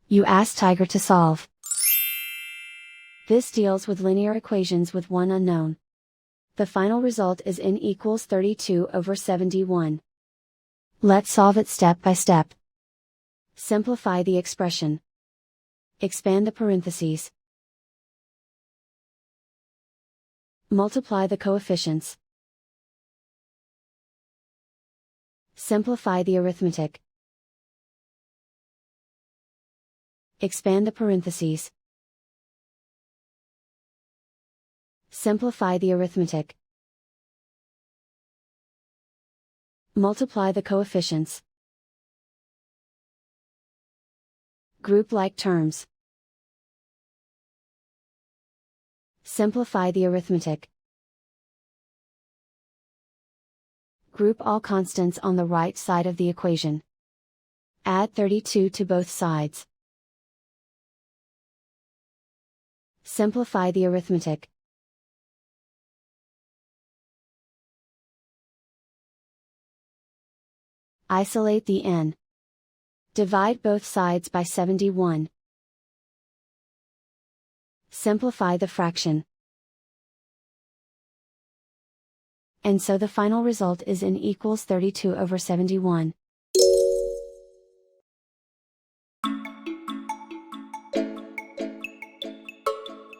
You ask Tiger to solve. This deals with linear equations with one unknown. The final result is n equals 32/71. Let's solve it step by step. Simplify the expression. Expand the parentheses. Multiply the coefficients. Simplify the arithmetic. Expand the parentheses. Simplify the arithmetic. Multiply the coefficients. Group like terms. Simplify the arithmetic. Group all constants on the right side of the equation. Add 32 to both sides. Simplify the arithmetic. Isolate the n. Divide both sides by 71. Simplify the fraction. And so the final result is n equals 32/71.